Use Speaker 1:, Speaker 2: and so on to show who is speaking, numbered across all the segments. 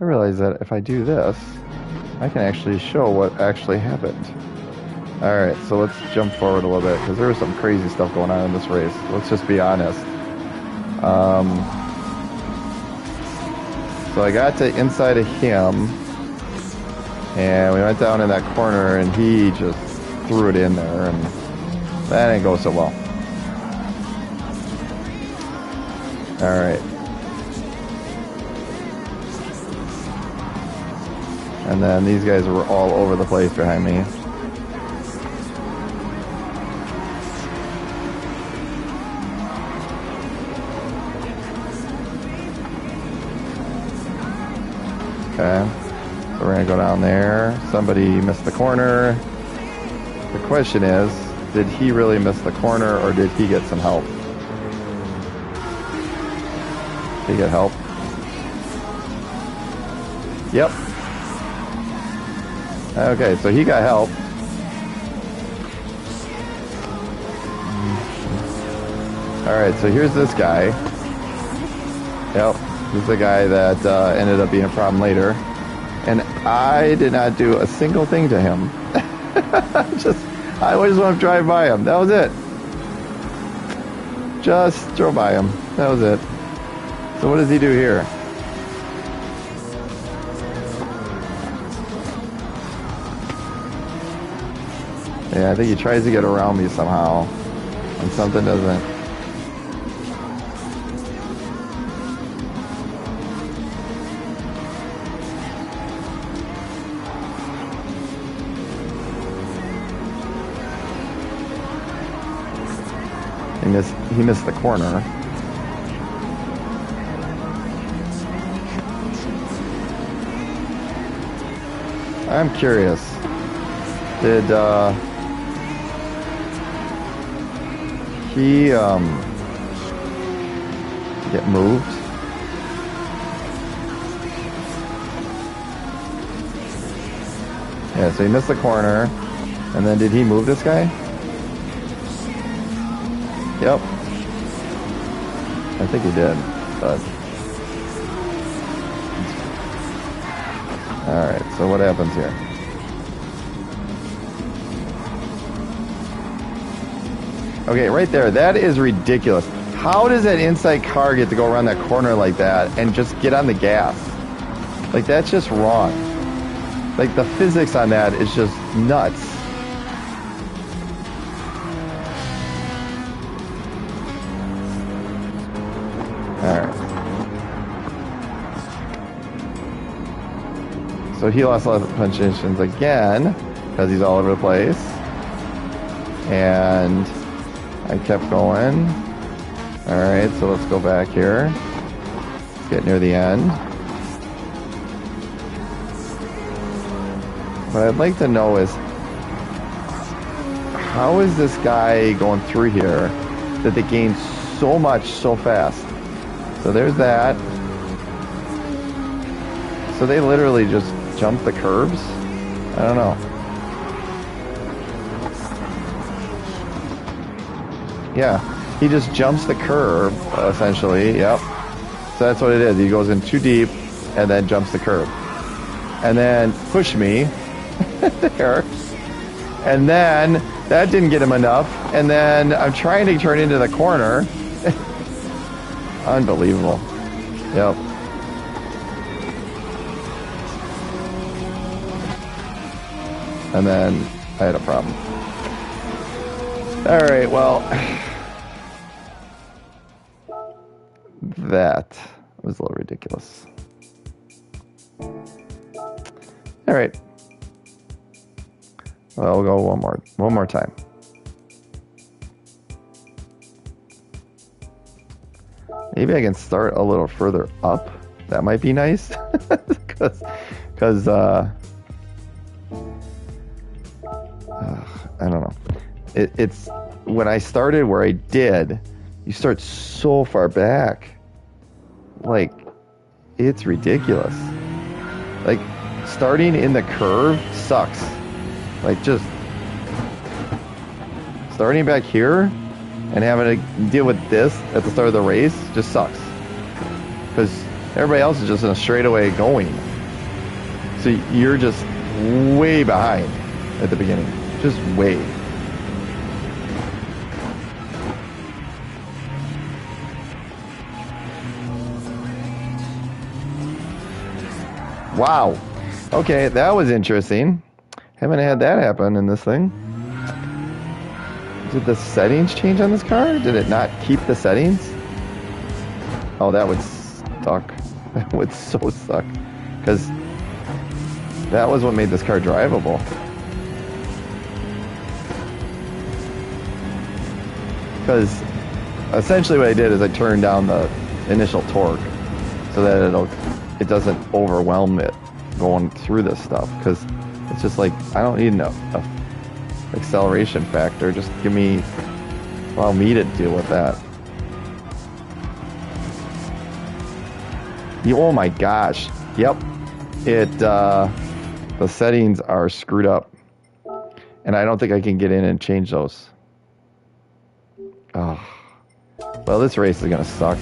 Speaker 1: I realize that if I do this, I can actually show what actually happened. Alright, so let's jump forward a little bit, because there was some crazy stuff going on in this race. Let's just be honest. So I got to inside of him, and we went down in that corner, and he just threw it in there, and that didn't go so well. Alright. And then these guys were all over the place behind me. Okay. So we're going to go down there. Somebody missed the corner. The question is, did he really miss the corner, or did he get some help? Did he get help? Yep. Okay, so he got help. Alright, so here's this guy. Yep, this is the guy that ended up being a problem later. And I did not do a single thing to him. I just want to drive by him. That was it. Just drove by him. That was it. So what does he do here? Yeah, I think he tries to get around me somehow, and something doesn't. He missed the corner. I'm curious. Did he get moved? Yeah, so he missed the corner. And then did he move this guy? Yep. I think he did, but... Alright, so what happens here? Okay, right there, that is ridiculous. How does that inside car get to go around that corner like that and just get on the gas? Like, that's just wrong. Like, the physics on that is just nuts. Alright. So he lost a lot of positions again, because he's all over the place. And I kept going. Alright, so let's go back here. Let's get near the end. What I'd like to know is, how is this guy going through here that they gain so much so fast? So there's that. So they literally just jump the curbs? I don't know. Yeah, he just jumps the curb, essentially, yep. So that's what it is. He goes in too deep and then jumps the curb. And then push me there. And then that didn't get him enough. And then I'm trying to turn into the corner. Unbelievable. Yep. And then I had a problem. Alright, well, that was a little ridiculous. Alright. Well, we'll go one more time. Maybe I can start a little further up. That might be nice. Because I don't know. It's when I started where I did, you start so far back. Like, it's ridiculous. Like, starting in the curve sucks. Like, just starting back here and having to deal with this at the start of the race just sucks. Because Everybody else is just in a straightaway going. So you're just way behind at the beginning. Just way. Wow. Okay, that was interesting. Haven't had that happen in this thing. Did the settings change on this car? Did it not keep the settings? Oh, that would suck. That would so suck. Because that was what made this car drivable. Because essentially what I did is I turned down the initial torque so that it doesn't overwhelm it going through this stuff. Because it's just like, I don't need a acceleration factor. Just allow me to deal with that. Oh my gosh. Yep. The settings are screwed up. And I don't think I can get in and change those. Oh. Well, this race is going to suck.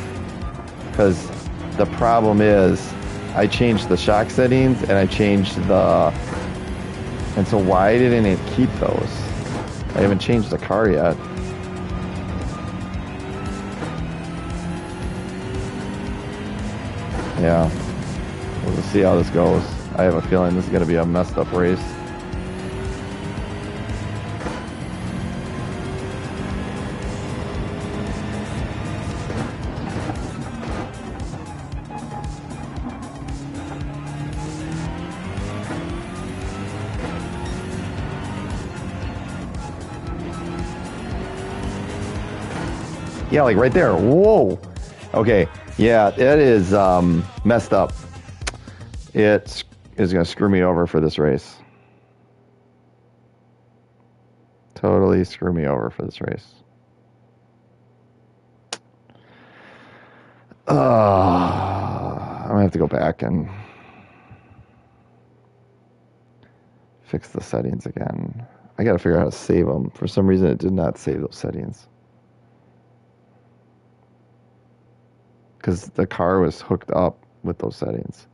Speaker 1: Because the problem is, I changed the shock settings and I changed and so why didn't it keep those? I haven't changed the car yet. Yeah. We'll see how this goes. I have a feeling this is going to be a messed up race. Yeah, like right there. Whoa. Okay. Yeah, it is messed up. It is going to screw me over for this race. Totally screw me over for this race. I'm going to have to go back and fix the settings again. I got to figure out how to save them. For some reason, it did not save those settings. Because the car was hooked up with those settings.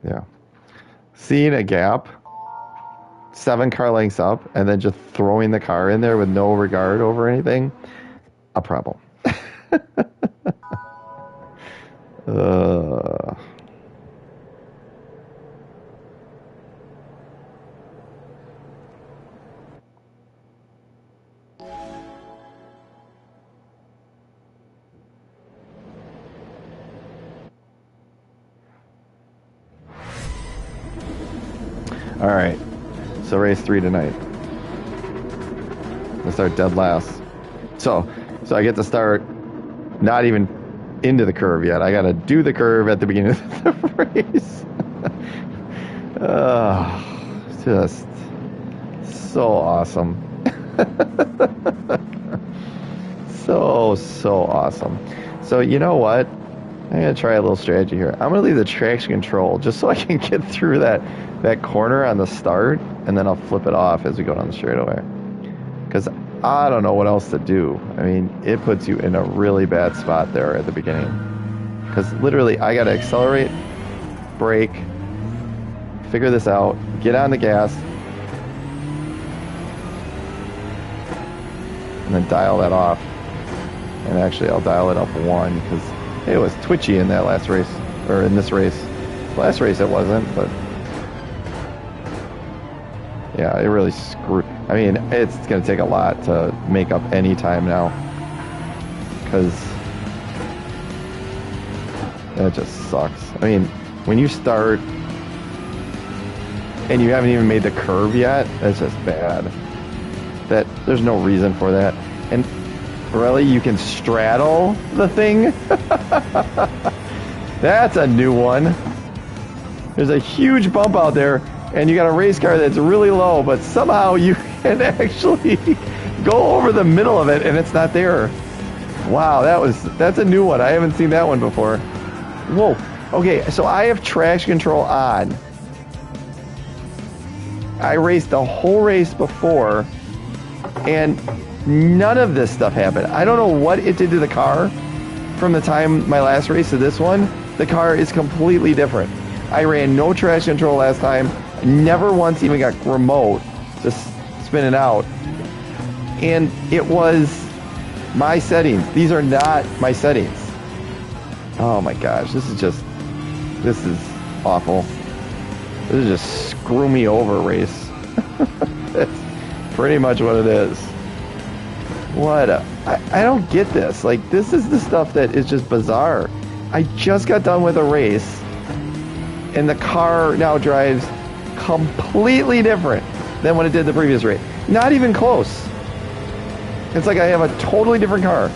Speaker 1: Yeah. Seeing a gap, 7 car lengths up, and then just throwing the car in there with no regard over anything, a problem. All right, so race 3 tonight. Let's start dead last. So I get to start not even into the curve yet. I got to do the curve at the beginning of the race. Just so awesome. So awesome. So you know what? I'm going to try a little strategy here. I'm going to leave the traction control just so I can get through that corner on the start, and then I'll flip it off as we go down the straightaway. Because I don't know what else to do. I mean, it puts you in a really bad spot there at the beginning. Because literally, I got to accelerate, brake, figure this out, get on the gas, and then dial that off. And actually, I'll dial it up 1 because it was twitchy in that last race, or in this race. Last race it wasn't, but yeah, it really screwed. I mean, it's going to take a lot to make up any time now, because that just sucks. I mean, when you start and you haven't even made the curve yet, that's just bad. There's no reason for that. And Really? You can straddle the thing? That's a new one. There's a huge bump out there, and you got a race car that's really low, but somehow you can actually go over the middle of it, and it's not there. Wow, that's a new one. I haven't seen that one before. Whoa. Okay, so I have traction control on. I raced the whole race before, and none of this stuff happened. I don't know what it did to the car from the time my last race to this one. The car is completely different. I ran no traction control last time. Never once even got remote to spin it out. And it was my settings. These are not my settings. Oh my gosh, this is awful. This is just screw me over race. That's pretty much what it is. I don't get this. Like, this is the stuff that is just bizarre. I just got done with a race, and the car now drives completely different than what it did the previous race. Not even close. It's like I have a totally different car.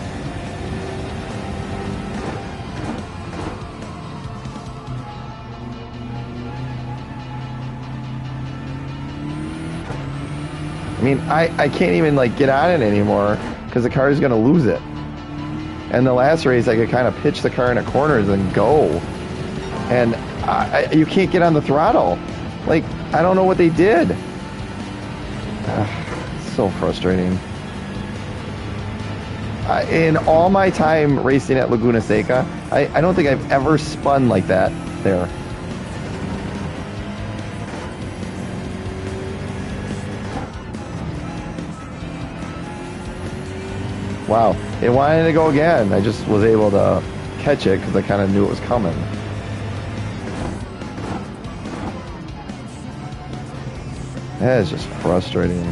Speaker 1: I mean, I can't even like get on it anymore because the car is going to lose it. And the last race, I could kind of pitch the car into corners and go. And you can't get on the throttle. Like, I don't know what they did. It's so frustrating. In all my time racing at Laguna Seca, I don't think I've ever spun like that there. Wow, it wanted to go again. I just was able to catch it because I kind of knew it was coming. That is just frustrating.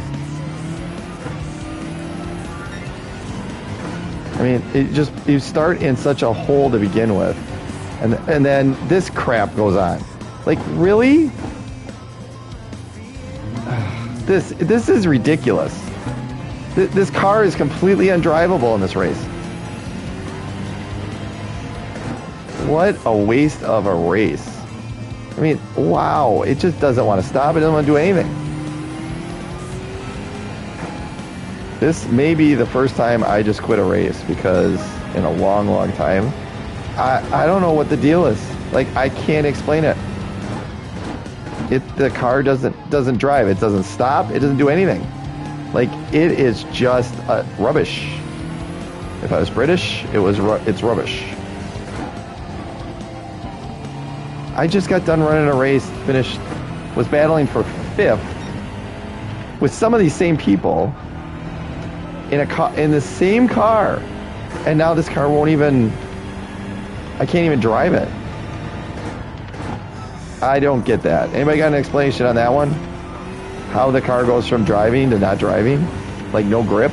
Speaker 1: I mean, you start in such a hole to begin with, and then this crap goes on. Like, really? This is ridiculous. This car is completely undrivable in this race. What a waste of a race. I mean, wow, it just doesn't want to stop. It doesn't want to do anything. This may be the first time I just quit a race because in a long, long time, I don't know what the deal is. Like, I can't explain it. The car doesn't drive. It doesn't stop. It doesn't do anything. Like, it is just rubbish. If I was British, it's rubbish. I just got done running a race, was battling for 5th with some of these same people in the same car, and now this car won't even. I can't even drive it. I don't get that. Anybody got an explanation on that one? How the car goes from driving to not driving? Like, no grip?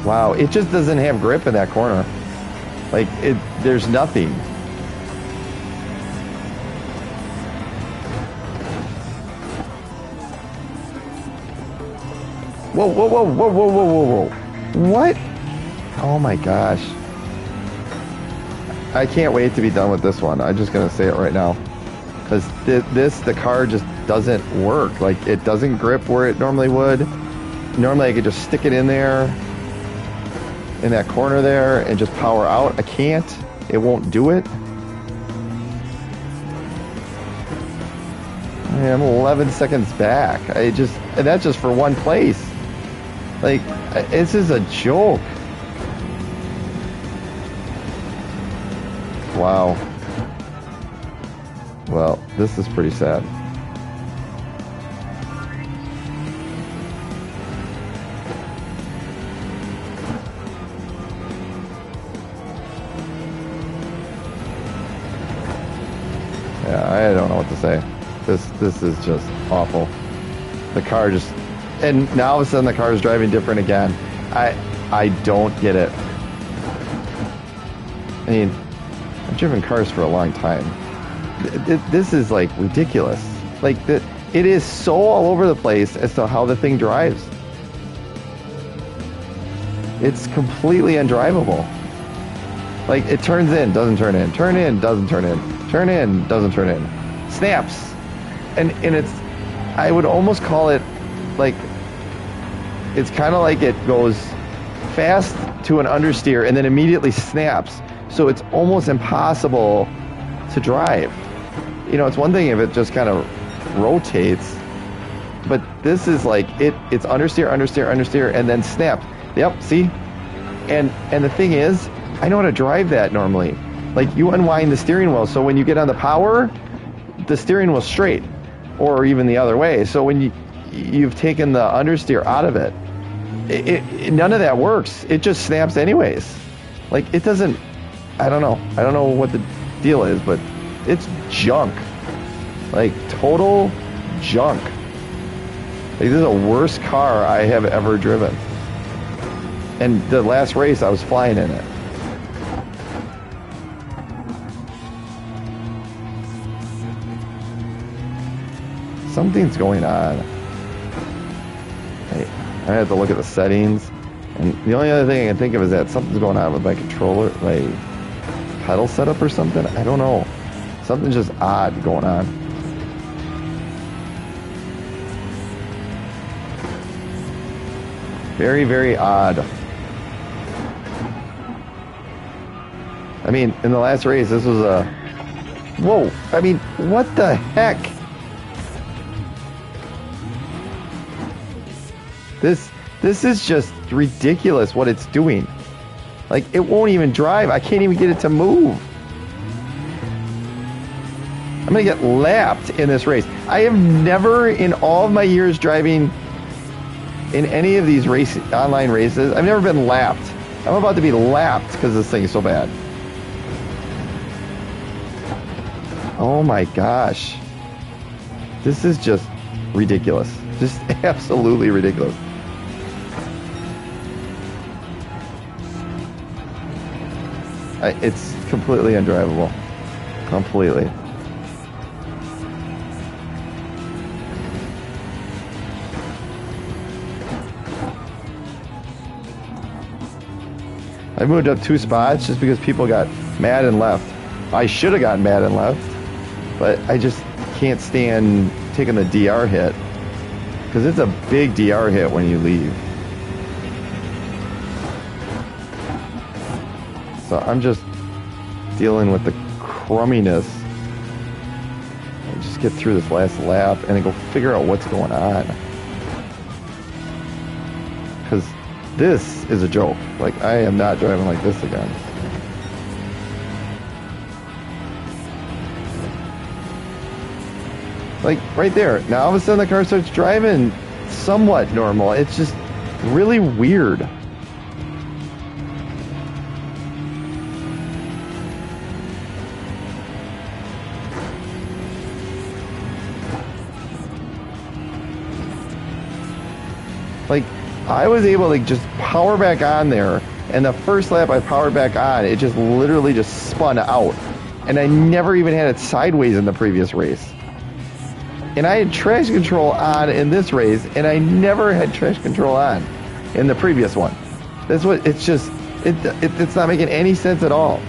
Speaker 1: Wow, it just doesn't have grip in that corner. Like, there's nothing. Whoa, whoa, whoa, whoa, whoa, whoa, whoa, whoa. What? Oh my gosh. I can't wait to be done with this one. I'm just going to say it right now. Because the car just doesn't work. Like, it doesn't grip where it normally would. Normally I could just stick it in there, in that corner there, and just power out. I can't. It won't do it. I'm 11 seconds back. And that's just for one place. Like, this is a joke. Wow. Well, this is pretty sad. Yeah, I don't know what to say. This is just awful. The car just, and now all of a sudden the car is driving different again. I don't get it. I mean, I've driven cars for a long time. This is like ridiculous. Like, It is so all over the place as to how the thing drives. It's completely undrivable. Like, it turns in, doesn't turn in. Turn in, doesn't turn in. Turn in, doesn't turn in. Snaps. And it's, I would almost call it, like, it's kind of like it goes fast to an understeer and then immediately snaps. So it's almost impossible to drive. You know, it's one thing if it just kind of rotates, but this is like, it's understeer, understeer, understeer, and then snaps. Yep, see? And the thing is, I know how to drive that normally. Like, you unwind the steering wheel, so when you get on the power, the steering wheel's straight, or even the other way. So when you've taken the understeer out of it, none of that works. It just snaps anyways. Like, it doesn't, I don't know what the deal is, but it's junk. Like, total junk. Like, this is the worst car I have ever driven. And the last race, I was flying in it. Something's going on. I have to look at the settings. And the only other thing I can think of is that something's going on with my controller, my pedal setup or something. I don't know. Something's just odd going on. Very, very odd. I mean, in the last race, this was a... Whoa! I mean, what the heck? This is just ridiculous what it's doing. Like, it won't even drive. I can't even get it to move. I'm gonna get lapped in this race. I have never, in all of my years driving in any of these online races, I've never been lapped. I'm about to be lapped because this thing is so bad. Oh my gosh. This is just ridiculous. Just absolutely ridiculous. It's completely undrivable. Completely. I moved up 2 spots just because people got mad and left. I should have gotten mad and left, but I just can't stand taking the DR hit because it's a big DR hit when you leave. So I'm just dealing with the crumminess. I just get through this last lap and then go figure out what's going on. Because this is a joke. Like, I am not driving like this again. Like, right there. Now all of a sudden the car starts driving somewhat normal. It's just really weird. Like, I was able to just power back on there, and the first lap I powered back on, it just literally just spun out. And I never even had it sideways in the previous race. And I had traction control on in this race, and I never had traction control on in the previous one. That's what, it's just, it's not making any sense at all.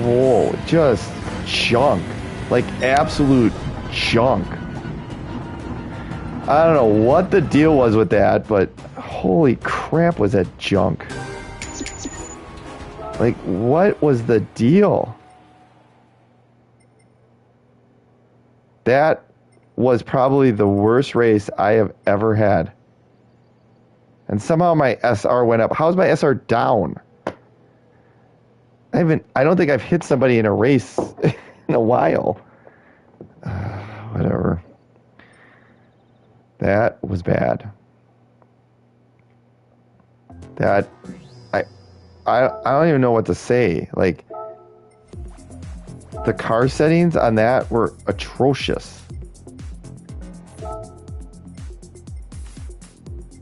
Speaker 1: Whoa, just junk. Like, absolute junk. I don't know what the deal was with that, but holy crap, was that junk. Like, what was the deal? That was probably the worst race I have ever had. And somehow my SR went up. How's my SR down? I don't think I've hit somebody in a race in a while. Whatever. That was bad. That I don't even know what to say. Like, the car settings on that were atrocious.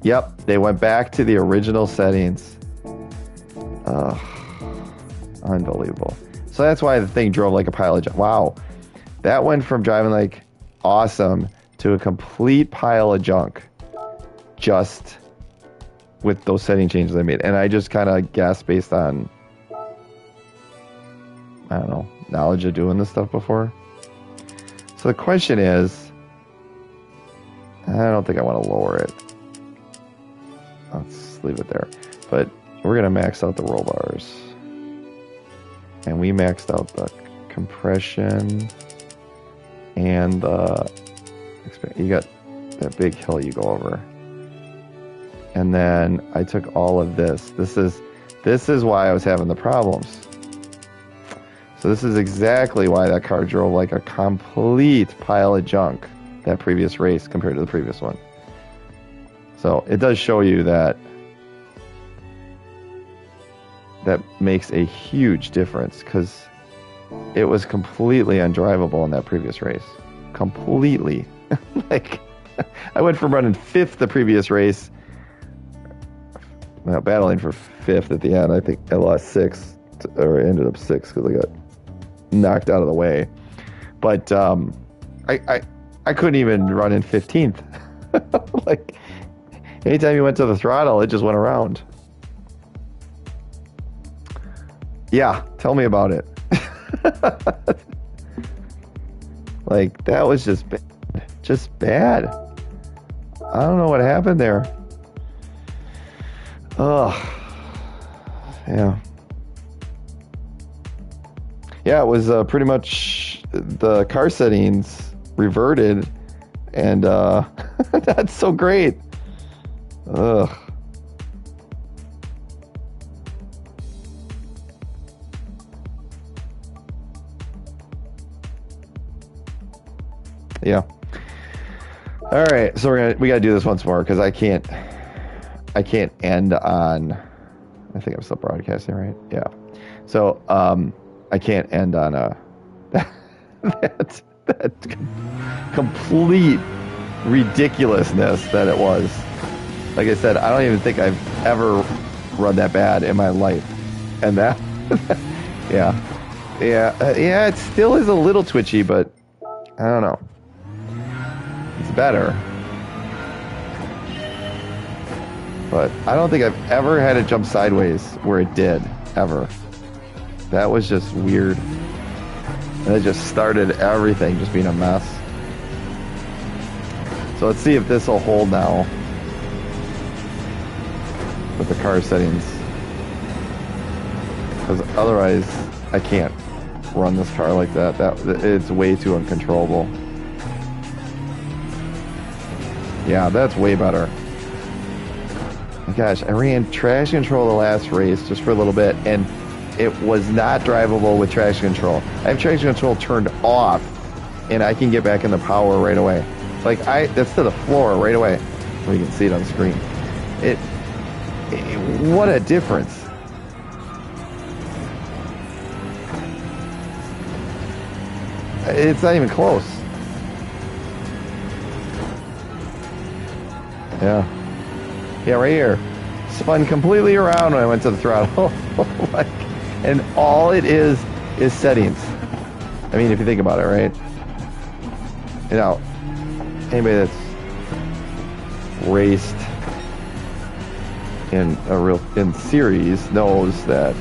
Speaker 1: Yep, they went back to the original settings. Unbelievable. So that's why the thing drove like a pile of junk. Wow. That went from driving like awesome to a complete pile of junk just with those setting changes I made. And I just kind of guessed based on, I don't know, knowledge of doing this stuff before. So the question is, I don't think I want to lower it. Let's leave it there. But we're going to max out the roll bars. And we maxed out the compression and the... You got that big hill you go over. And then I took all of this. This is why I was having the problems. So this is exactly why that car drove like a complete pile of junk that previous race compared to the previous one. So it does show you that makes a huge difference, because it was completely undrivable in that previous race. Completely. Like, I went from running 5th the previous race, well, battling for 5th at the end. I think I lost 6th, or ended up 6th because I got knocked out of the way. But I couldn't even run in 15th. Like, anytime you went to the throttle, it just went around. Yeah, tell me about it. Like, that was just bad. Just bad. I don't know what happened there. Ugh. Yeah. Yeah, it was pretty much the car settings reverted, and that's so great. Ugh. Yeah. All right, so we gotta do this once more, because I can't end on. I think I'm still broadcasting, right? Yeah. So I can't end on that complete ridiculousness that it was. Like I said, I don't even think I've ever run that bad in my life, and that, yeah, it still is a little twitchy, but I don't know. It's better. But I don't think I've ever had it jump sideways where it did, ever. That was just weird. And it just started everything just being a mess. So let's see if this will hold now with the car settings. Because otherwise, I can't run this car like that. It's way too uncontrollable. Yeah, that's way better. My gosh, I ran traction control the last race just for a little bit, and it was not drivable with traction control. I have traction control turned off, and I can get back in the power right away. Like, that's to the floor right away. Well, you can see it on the screen. What a difference. It's not even close. Yeah, right here. Spun completely around when I went to the throttle. Like, and all it is settings. I mean, if you think about it, right? You know, anybody that's raced in series knows that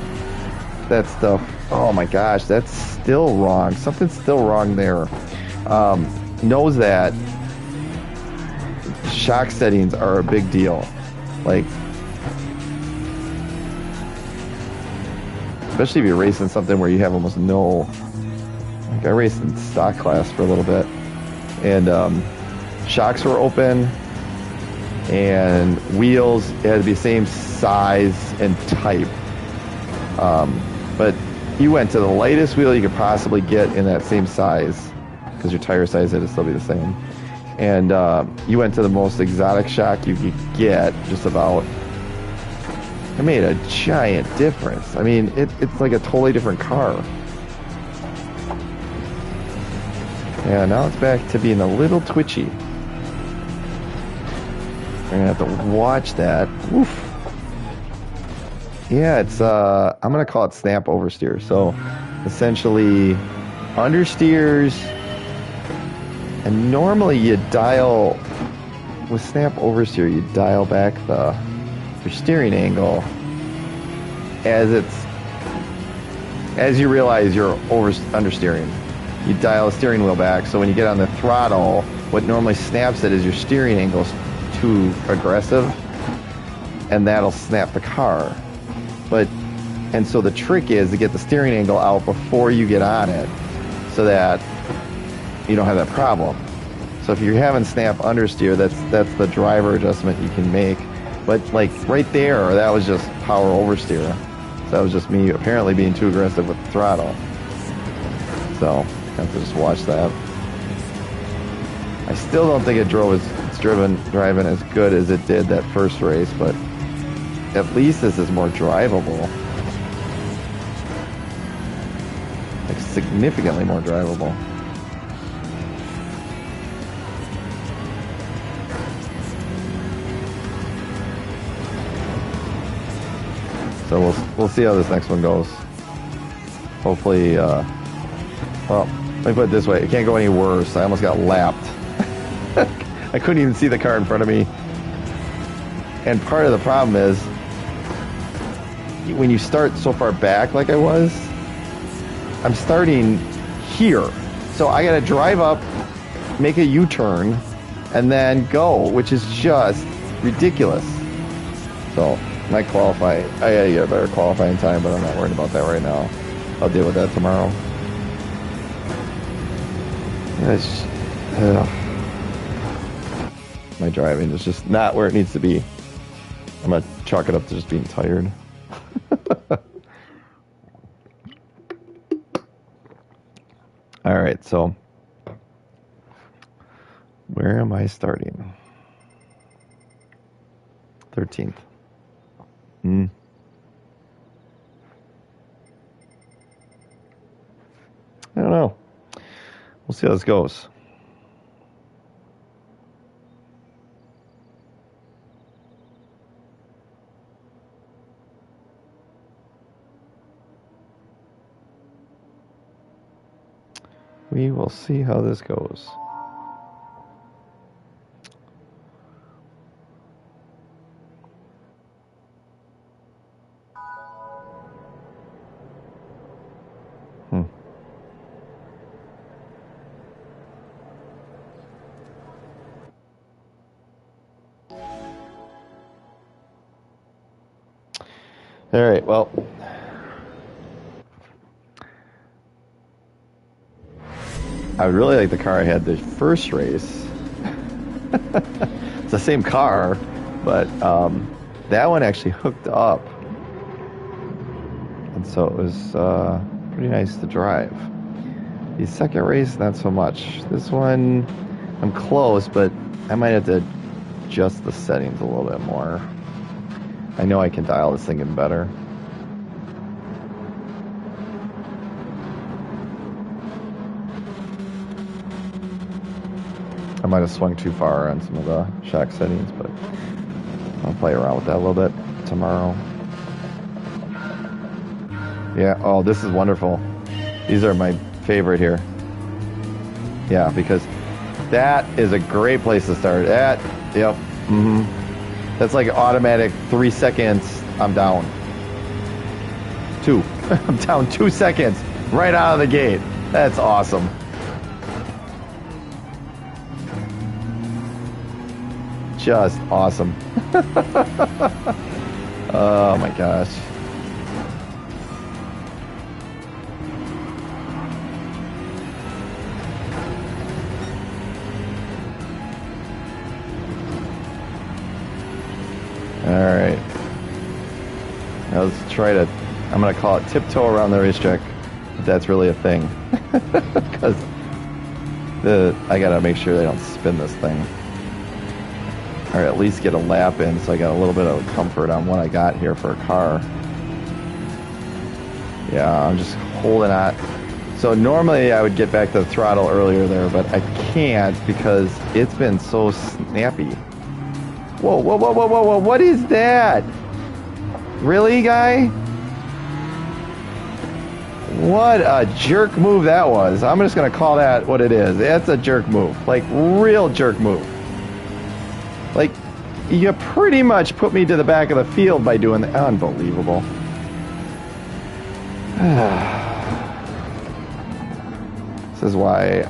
Speaker 1: stuff. Oh my gosh, that's still wrong. Something's still wrong there. Knows that shock settings are a big deal. Like, especially if you're racing something where you have almost no. Like, I raced in stock class for a little bit, and shocks were open, and wheels had to be the same size and type. But you went to the lightest wheel you could possibly get in that same size, because your tire size had to still be the same. And you went to the most exotic shock you could get, just about. It made a giant difference. I mean, it's like a totally different car. Yeah, now it's back to being a little twitchy. We're gonna have to watch that. Oof. Yeah, it's I'm gonna call it snap oversteer. So essentially understeers, and normally you dial with snap oversteer, you dial back your steering angle as you realize you're understeering. You dial the steering wheel back, so when you get on the throttle, what normally snaps it is your steering angle's too aggressive, and that'll snap the car. And so the trick is to get the steering angle out before you get on it, so that you don't have that problem. So if you're having snap understeer, that's the driver adjustment you can make. But like right there, that was just power oversteer. So that was just me apparently being too aggressive with the throttle. So I have to just watch that. I still don't think it's driving as good as it did that first race, but at least this is more drivable. Like significantly more drivable. So we'll see how this next one goes. Hopefully, well, let me put it this way: it can't go any worse. I almost got lapped. I couldn't even see the car in front of me. And part of the problem is when you start so far back, like I was, I'm starting here, so I got to drive up, make a U-turn, and then go, which is just ridiculous. So. Might qualify. I gotta get a better qualifying time, but I'm not worried about that right now. I'll deal with that tomorrow. My driving is just not where it needs to be. I'm gonna chalk it up to just being tired. All right, so where am I starting? 13th. I don't know. We'll see how this goes. We will see how this goes. All right, well, I would really like the car I had the first race. It's the same car, but that one actually hooked up. And so it was pretty nice to drive. The second race, not so much. This one, I'm close, but I might have to adjust the settings a little bit more. I know I can dial this thing in better. I might have swung too far on some of the shock settings, but I'll play around with that a little bit tomorrow. Yeah, oh, this is wonderful. These are my favorite here. Yeah, because that is a great place to start. That, yep, That's like automatic 3 seconds, I'm down. 2. I'm down 2 seconds right out of the gate. That's awesome. Just awesome. Oh my gosh. Alright. Now let's try to, I'm going to call it tiptoe around the racetrack, if that's really a thing. Because I got to make sure they don't spin this thing. Or at least get a lap in, so I got a little bit of comfort on what I got here for a car. Yeah, I'm just holding on. So normally I would get back to the throttle earlier there, but I can't because it's been so snappy. Whoa, whoa, whoa, whoa, whoa, whoa. What is that? Really, guy? What a jerk move that was. I'm just going to call that what it is. That's a jerk move. Like, real jerk move. Like, you pretty much put me to the back of the field by doing that. Unbelievable. This is why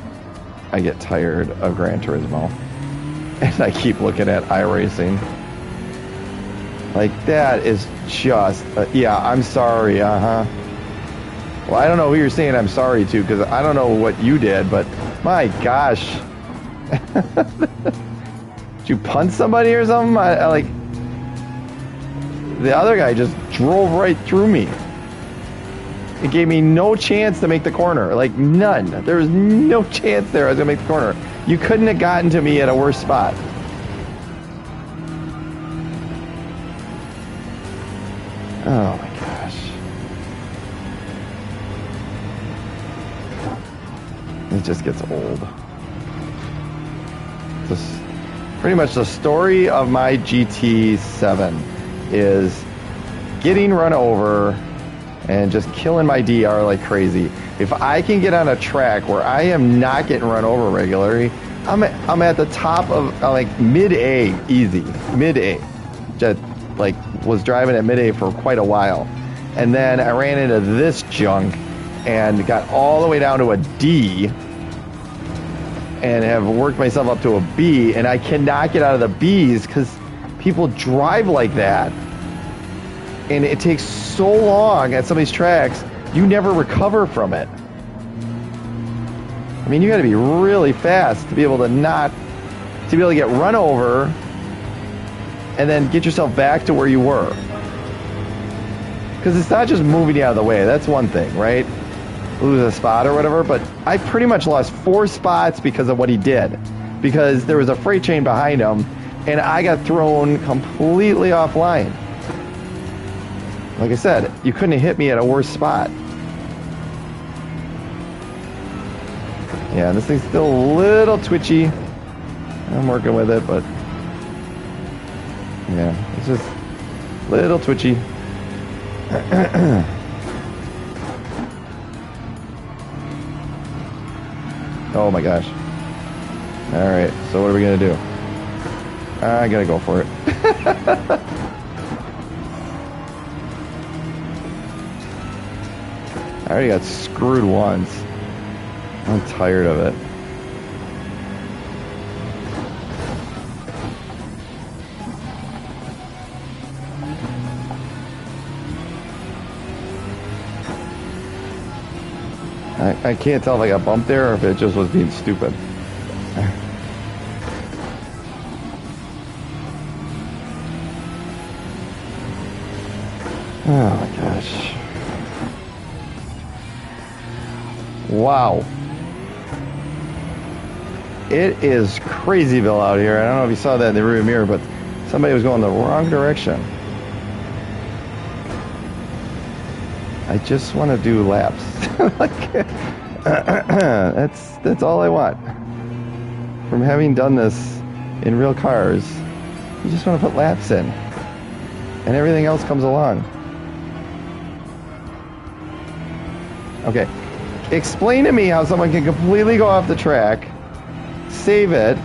Speaker 1: I get tired of Gran Turismo. And I keep looking at iRacing. Like, that is just... yeah, I'm sorry, uh-huh. Well, I don't know who you're saying I'm sorry to, because I don't know what you did, but my gosh. Did you punch somebody or something? I like... The other guy just drove right through me. It gave me no chance to make the corner. Like, none. There was no chance there I was going to make the corner. You couldn't have gotten to me at a worse spot. Oh, my gosh. It just gets old. Just pretty much the story of my GT7 is getting run over and just killing my DR like crazy. If I can get on a track where I am not getting run over regularly, I'm at the top of like mid-A, easy, mid-A. Just like was driving at mid-A for quite a while, and then I ran into this junk and got all the way down to a D, and have worked myself up to a B, and I cannot get out of the Bs because people drive like that. And it takes so long at some of these tracks, you never recover from it. I mean, you got to be really fast to be able to get run over and then get yourself back to where you were. Because it's not just moving you out of the way. That's one thing, right? Lose a spot or whatever. But I pretty much lost 4 spots because of what he did. Because there was a freight train behind him, and I got thrown completely offline. Like I said, you couldn't have hit me at a worse spot. Yeah, this thing's still a little twitchy. I'm working with it, but yeah, it's just a little twitchy. Oh my gosh. Alright, so what are we gonna do? I gotta go for it. I already got screwed once. I'm tired of it. I can't tell if I got bumped there or if it just was being stupid. Oh my gosh. Wow. It is crazyville out here. I don't know if you saw that in the rear mirror, but somebody was going the wrong direction. I just want to do laps. Like, that's all I want. From having done this in real cars, you just want to put laps in. And everything else comes along. Okay. Explain to me how someone can completely go off the track, save it,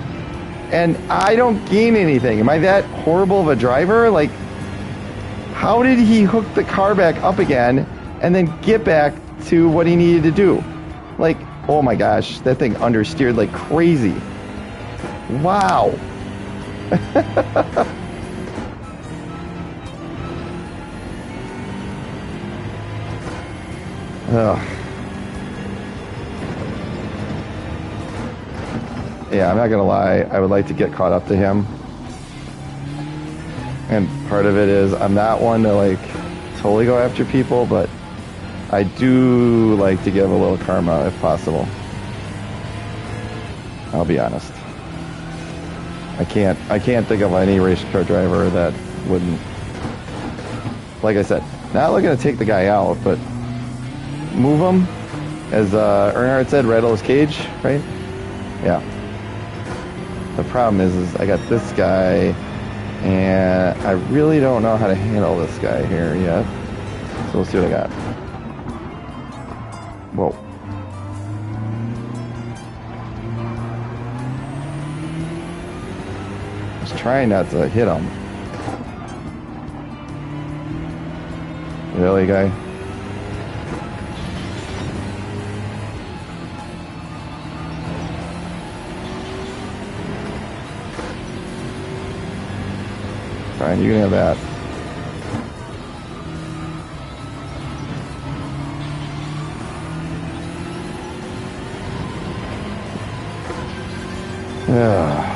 Speaker 1: and I don't gain anything. Am I that horrible of a driver? Like, how did he hook the car back up again and then get back to what he needed to do? Like, oh my gosh, that thing understeered like crazy. Wow. Ugh. Yeah, I'm not gonna lie, I would like to get caught up to him. And part of it is I'm not one to like totally go after people, but I do like to give a little karma if possible. I'll be honest. I can't think of any race car driver that wouldn't. Like I said, not looking to take the guy out, but move him, as Earnhardt said, rattle his cage, right? Yeah. The problem is I got this guy And I really don't know how to handle this guy here yet. So we'll see what I got. Whoa. Just trying not to hit him. Really, guy? Fine, you can have that. Yeah.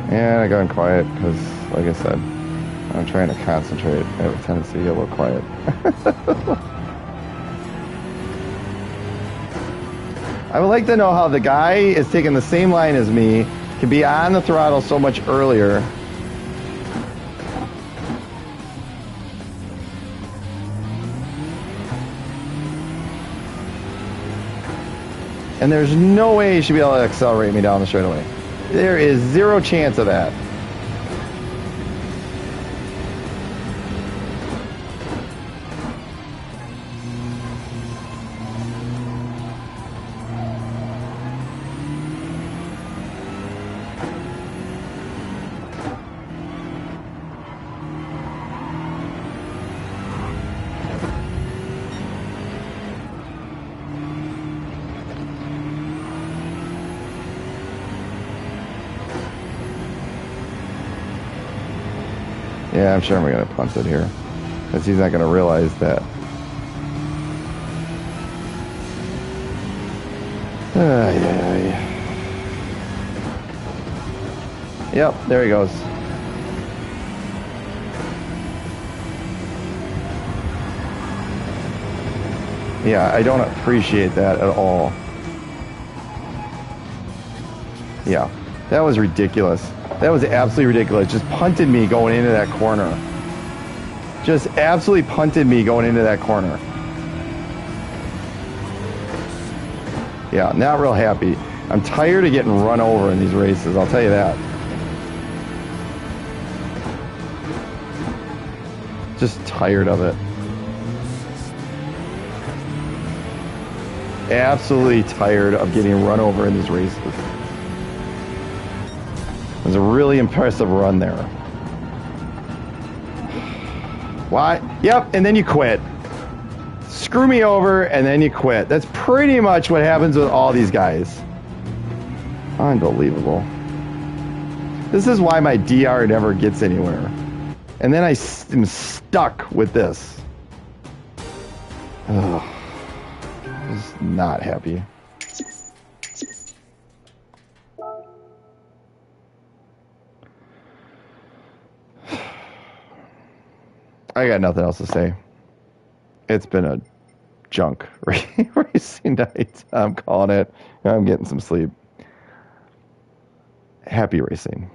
Speaker 1: And I got quiet because, like I said, I'm trying to concentrate. I have a tendency to get a little quiet. I would like to know how the guy is taking the same line as me, can be on the throttle so much earlier. And there's no way he should be able to accelerate me down the straightaway. There is zero chance of that. Yeah, I'm sure I'm going to punt it here. Because he's not going to realize that. Yep, there he goes. Yeah, I don't appreciate that at all. Yeah, that was ridiculous. That was absolutely ridiculous. Just punted me going into that corner. Just absolutely punted me going into that corner. Yeah, not real happy. I'm tired of getting run over in these races, I'll tell you that. Just tired of it. Absolutely tired of getting run over in these races. It was a really impressive run there. Why? Yep, and then you quit. Screw me over, and then you quit. That's pretty much what happens with all these guys. Unbelievable. This is why my DR never gets anywhere. And then I am stuck with this. Ugh. Just not happy. I got nothing else to say. It's been a junk racing night. I'm calling it. I'm getting some sleep. Happy racing.